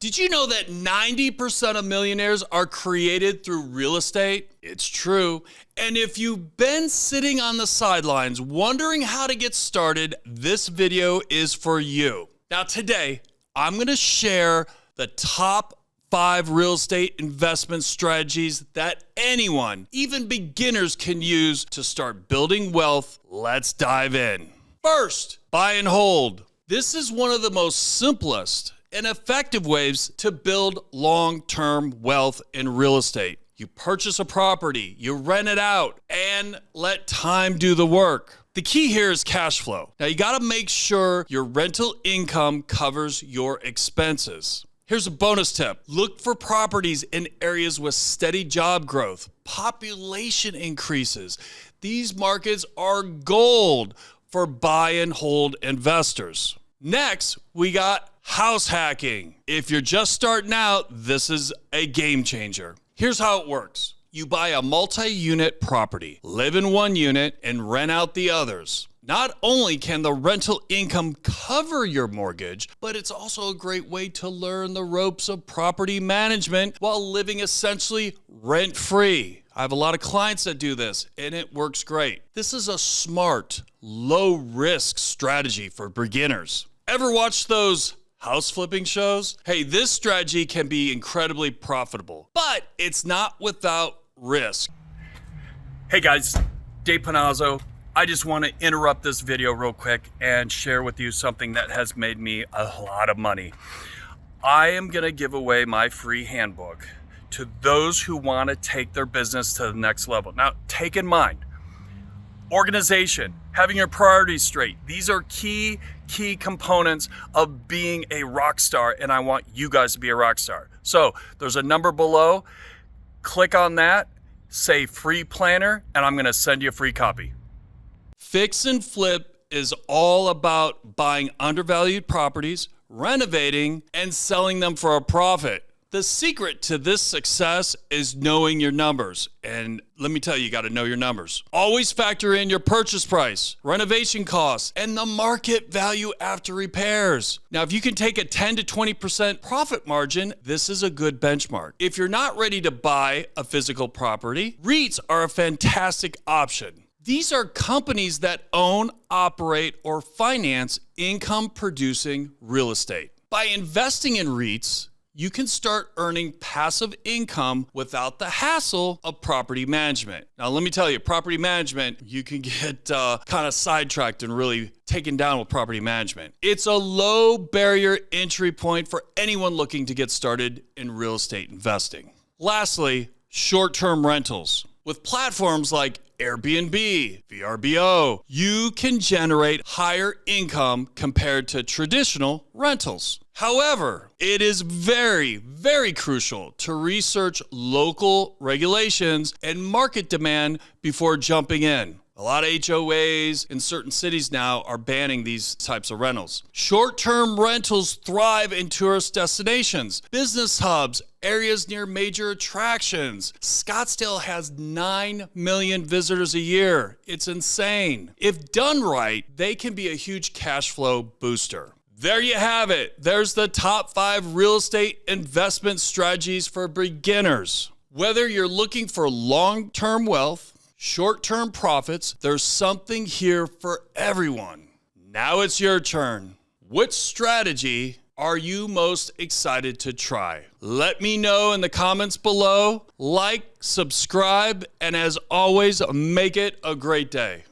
Did you know that 90% of millionaires are created through real estate? It's true. And if you've been sitting on the sidelines wondering how to get started, this video is for you. Now today, I'm going to share the top 5 real estate investment strategies that anyone, even beginners, can use to start building wealth. Let's dive in. First, buy and hold. This is one of the most simplest and effective ways to build long-term wealth in real estate. You purchase a property, you rent it out, and let time do the work. The key here is cash flow. Now you gotta make sure your rental income covers your expenses. Here's a bonus tip. Look for properties in areas with steady job growth, population increases. These markets are gold for buy and hold investors. Next, we got house hacking. If you're just starting out, this is a game changer. Here's how it works. You buy a multi-unit property, live in one unit, and rent out the others. Not only can the rental income cover your mortgage, but it's also a great way to learn the ropes of property management while living essentially rent-free. I have a lot of clients that do this, and it works great. This is a smart, low-risk strategy for beginners. Ever watch those house flipping shows? Hey, this strategy can be incredibly profitable, but it's not without risk. Hey guys, Dave Panozzo. I just want to interrupt this video real quick and share with you something that has made me a lot of money. I am going to give away my free handbook to those who want to take their business to the next level. Now, take in mind, organization, having your priorities straight. These are key components of being a rock star, and I want you guys to be a rock star. So there's a number below. Click on that, say free planner, and I'm going to send you a free copy. Fix and flip is all about buying undervalued properties, renovating, and selling them for a profit. The secret to this success is knowing your numbers. And let me tell you, you got to know your numbers. Always factor in your purchase price, renovation costs, and the market value after repairs. Now, if you can take a 10 to 20% profit margin, this is a good benchmark. If you're not ready to buy a physical property, REITs are a fantastic option. These are companies that own, operate, or finance income-producing real estate. By investing in REITs, you can start earning passive income without the hassle of property management. Now, let me tell you, property management, you can get kind of sidetracked and really taken down with property management. It's a low barrier entry point for anyone looking to get started in real estate investing. Lastly, short-term rentals. With platforms like Airbnb, VRBO, you can generate higher income compared to traditional rentals. However, it is very, very crucial to research local regulations and market demand before jumping in. A lot of HOAs in certain cities now are banning these types of rentals. Short-term rentals thrive in tourist destinations, business hubs, areas near major attractions. Scottsdale has 9 million visitors a year. It's insane. If done right, they can be a huge cash flow booster. There you have it. There's the top 5 real estate investment strategies for beginners. Whether you're looking for long-term wealth, short-term profits, there's something here for everyone. Now it's your turn. Which strategy are you most excited to try? Let me know in the comments below. Like, subscribe, and as always, make it a great day.